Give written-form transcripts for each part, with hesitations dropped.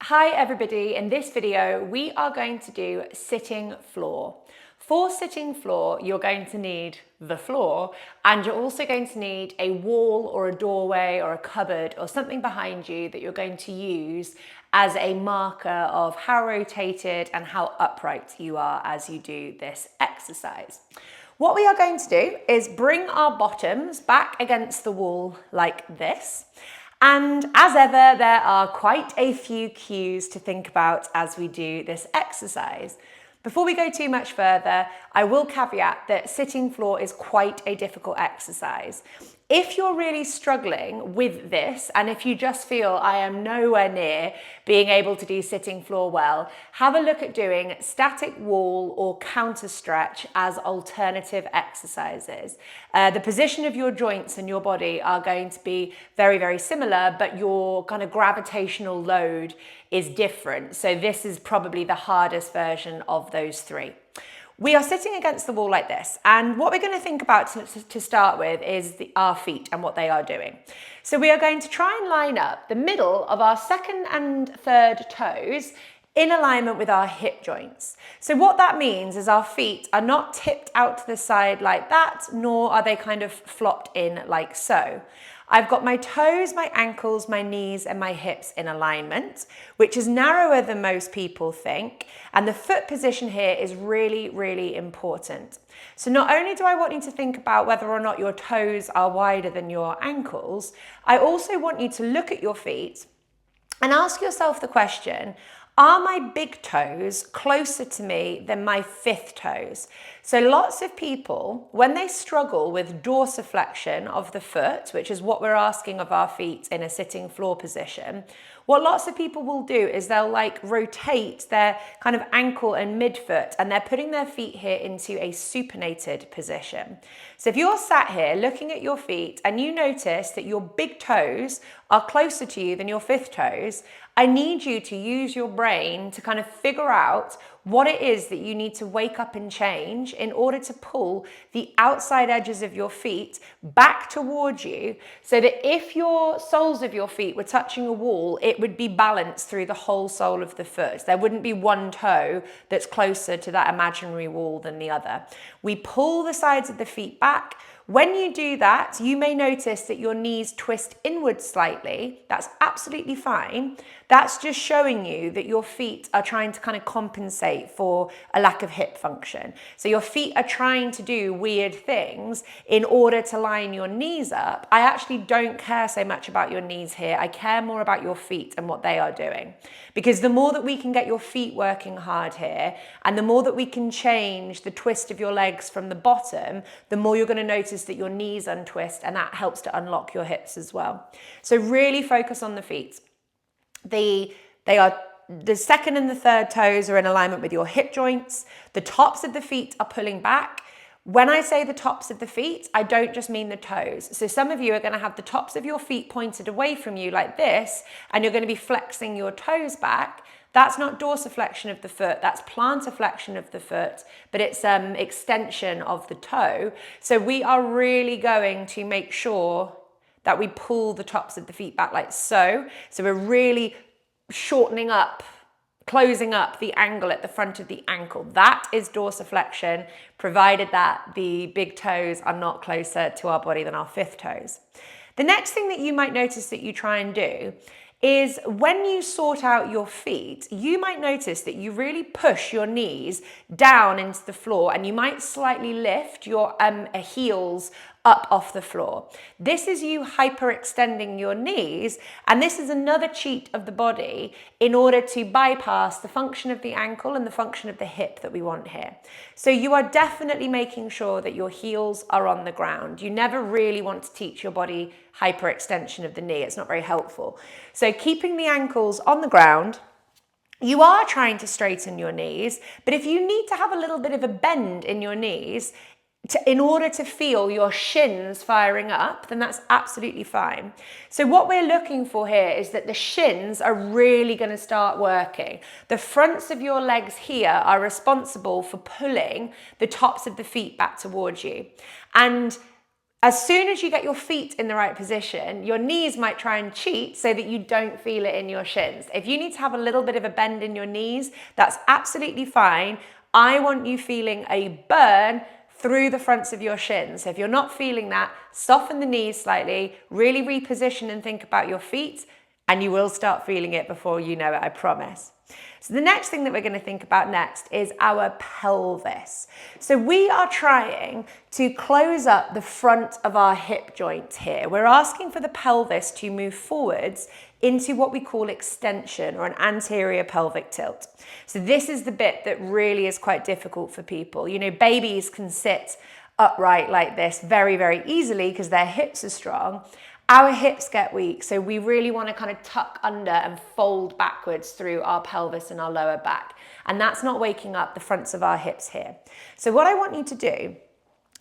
Hi everybody, in this video we are going to do sitting floor. For sitting floor you're going to need the floor, and you're also going to need a wall or a doorway or a cupboard or something behind you that you're going to use as a marker of how rotated and how upright you are as you do this exercise. What we are going to do is bring our bottoms back against the wall like this. And as ever, there are quite a few cues to think about as we do this exercise. Before we go too much further, I will caveat that sitting floor is quite a difficult exercise. If you're really struggling with this, and if you just feel I am nowhere near being able to do sitting floor well, have a look at doing static wall or counter stretch as alternative exercises. The position of your joints and your body are going to be very, very similar, but your kind of gravitational load is different. So this is probably the hardest version of those three. We are sitting against the wall like this, and what we're going to think about to start with is our feet and what they are doing. So we are going to try and line up the middle of our second and third toes in alignment with our hip joints. So what that means is our feet are not tipped out to the side like that, nor are they kind of flopped in like so. I've got my toes, my ankles, my knees and my hips in alignment, which is narrower than most people think. And the foot position here is really, really important. So not only do I want you to think about whether or not your toes are wider than your ankles, I also want you to look at your feet and ask yourself the question, are my big toes closer to me than my fifth toes? So lots of people, when they struggle with dorsiflexion of the foot, which is what we're asking of our feet in a sitting floor position, what lots of people will do is they'll rotate their kind of ankle and midfoot, and they're putting their feet here into a supinated position. So if you're sat here looking at your feet and you notice that your big toes are closer to you than your fifth toes, I need you to use your brain to kind of figure out what it is that you need to wake up and change in order to pull the outside edges of your feet back towards you, so that if your soles of your feet were touching a wall, it would be balanced through the whole sole of the foot. There wouldn't be one toe that's closer to that imaginary wall than the other. We pull the sides of the feet back. When you do that, you may notice that your knees twist inward slightly. That's absolutely fine. That's just showing you that your feet are trying to kind of compensate for a lack of hip function. So your feet are trying to do weird things in order to line your knees up. I actually don't care so much about your knees here. I care more about your feet and what they are doing. Because the more that we can get your feet working hard here, and the more that we can change the twist of your legs from the bottom, the more you're going to notice that your knees untwist, and that helps to unlock your hips as well. So really focus on the feet. The second and the third toes are in alignment with your hip joints. The tops of the feet are pulling back. When I say the tops of the feet, I don't just mean the toes. So some of you are going to have the tops of your feet pointed away from you like this, and you're going to be flexing your toes back. That's not dorsiflexion of the foot, that's plantar flexion of the foot, but it's extension of the toe. So we are really going to make sure that we pull the tops of the feet back like so. So we're really shortening up, closing up the angle at the front of the ankle. That is dorsiflexion, provided that the big toes are not closer to our body than our fifth toes. The next thing that you might notice that you try and do is when you sort out your feet, you might notice that you really push your knees down into the floor, and you might slightly lift your heels up off the floor. This is you hyperextending your knees, and this is another cheat of the body in order to bypass the function of the ankle and the function of the hip that we want here. So you are definitely making sure that your heels are on the ground. You never really want to teach your body hyperextension of the knee. It's not very helpful. So keeping the ankles on the ground, you are trying to straighten your knees, but if you need to have a little bit of a bend in your knees in order to feel your shins firing up, then that's absolutely fine. So what we're looking for here is that the shins are really going to start working. The fronts of your legs here are responsible for pulling the tops of the feet back towards you. And As soon as you get your feet in the right position, your knees might try and cheat so that you don't feel it in your shins. If you need to have a little bit of a bend in your knees, that's absolutely fine. I want you feeling a burn through the fronts of your shins. So if you're not feeling that, soften the knees slightly, really reposition and think about your feet, and you will start feeling it before you know it, I promise. So the next thing that we're going to think about next is our pelvis. So we are trying to close up the front of our hip joint here. We're asking for the pelvis to move forwards into what we call extension or an anterior pelvic tilt. So this is the bit that really is quite difficult for people. You know, babies can sit upright like this very, very easily because their hips are strong. Our hips get weak, so we really want to kind of tuck under and fold backwards through our pelvis and our lower back. And that's not waking up the fronts of our hips here. So what I want you to do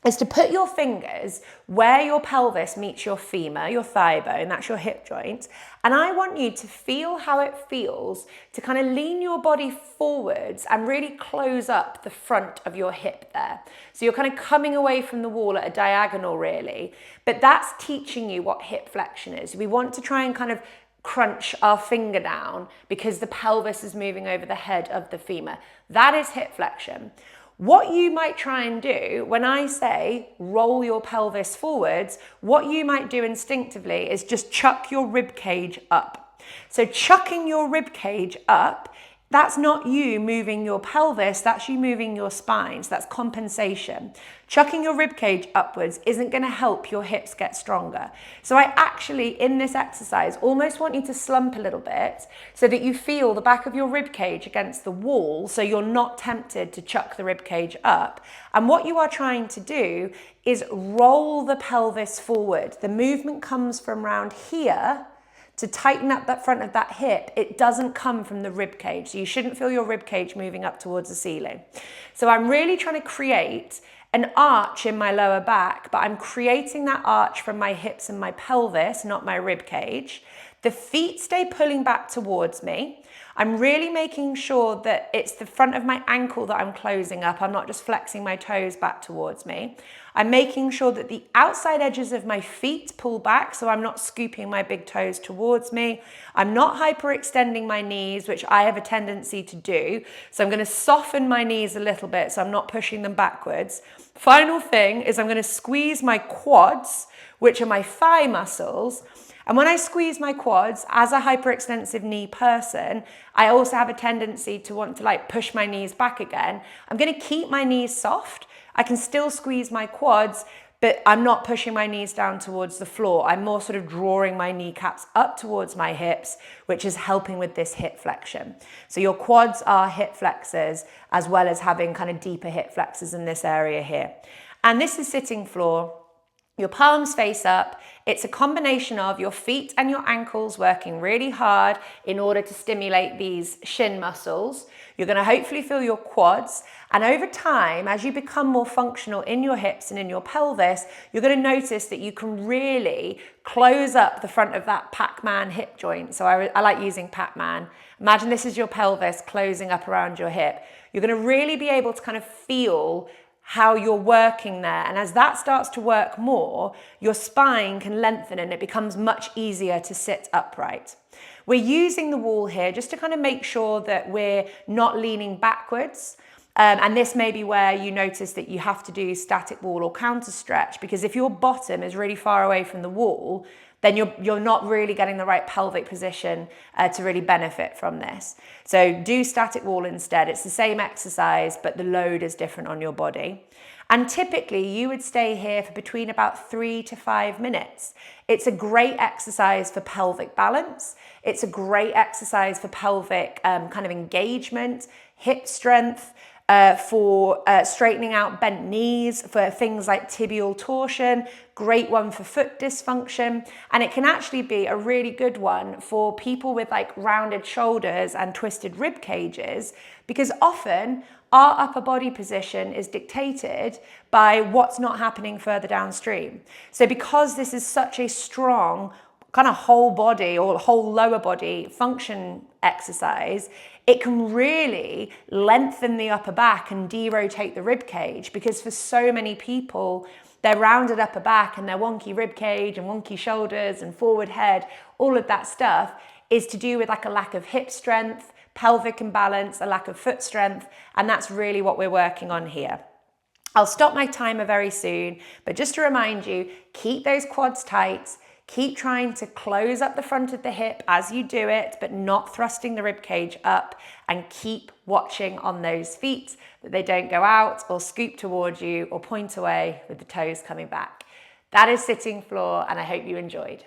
is to put your fingers where your pelvis meets your femur, your thigh bone, that's your hip joint. And I want you to feel how it feels to kind of lean your body forwards and really close up the front of your hip there. So you're kind of coming away from the wall at a diagonal really, but that's teaching you what hip flexion is. We want to try and kind of crunch our finger down because the pelvis is moving over the head of the femur. That is hip flexion. What you might try and do when I say roll your pelvis forwards, what you might do instinctively is just chuck your rib cage up. So chucking your rib cage up, that's not you moving your pelvis, that's you moving your spine. So that's compensation. Chucking your rib cage upwards isn't going to help your hips get stronger. So I actually, in this exercise, almost want you to slump a little bit so that you feel the back of your rib cage against the wall so you're not tempted to chuck the rib cage up. And what you are trying to do is roll the pelvis forward. The movement comes from around here to tighten up that front of that hip. It doesn't come from the rib cage. So you shouldn't feel your rib cage moving up towards the ceiling. So I'm really trying to create an arch in my lower back, but I'm creating that arch from my hips and my pelvis, not my rib cage. The feet stay pulling back towards me. I'm really making sure that it's the front of my ankle that I'm closing up. I'm not just flexing my toes back towards me. I'm making sure that the outside edges of my feet pull back so I'm not scooping my big toes towards me. I'm not hyperextending my knees, which I have a tendency to do. So I'm going to soften my knees a little bit so I'm not pushing them backwards. Final thing is I'm going to squeeze my quads, which are my thigh muscles. And when I squeeze my quads, as a hyperextensive knee person, I also have a tendency to want to like push my knees back again. I'm going to keep my knees soft. I can still squeeze my quads, but I'm not pushing my knees down towards the floor. I'm more sort of drawing my kneecaps up towards my hips, which is helping with this hip flexion. So your quads are hip flexors, as well as having kind of deeper hip flexors in this area here. And this is sitting floor. Your palms face up. It's a combination of your feet and your ankles working really hard in order to stimulate these shin muscles. You're going to hopefully feel your quads. And over time, as you become more functional in your hips and in your pelvis, you're going to notice that you can really close up the front of that Pac-Man hip joint. So I like using Pac-Man. Imagine this is your pelvis closing up around your hip. You're going to really be able to kind of feel how you're working there. And as that starts to work more, your spine can lengthen and it becomes much easier to sit upright. We're using the wall here just to kind of make sure that we're not leaning backwards. And this may be where you notice that you have to do static wall or counter stretch, because if your bottom is really far away from the wall, then you're not really getting the right pelvic position to really benefit from this. So do static wall instead. It's the same exercise, but the load is different on your body. And typically you would stay here for between about 3 to 5 minutes. It's a great exercise for pelvic balance. It's a great exercise for pelvic kind of engagement, hip strength, for straightening out bent knees, for things like tibial torsion, great one for foot dysfunction. And it can actually be a really good one for people with like rounded shoulders and twisted rib cages, because often our upper body position is dictated by what's not happening further downstream. So because this is such a strong kind of whole body or whole lower body function exercise, it can really lengthen the upper back and derotate the rib cage, because for so many people, their rounded upper back and their wonky rib cage and wonky shoulders and forward head, all of that stuff is to do with like a lack of hip strength, pelvic imbalance, a lack of foot strength, and that's really what we're working on here. I'll stop my timer very soon, but just to remind you, keep those quads tight, keep trying to close up the front of the hip as you do it, but not thrusting the rib cage up, and keep watching on those feet that they don't go out or scoop towards you or point away with the toes coming back. That is sitting floor, and I hope you enjoyed.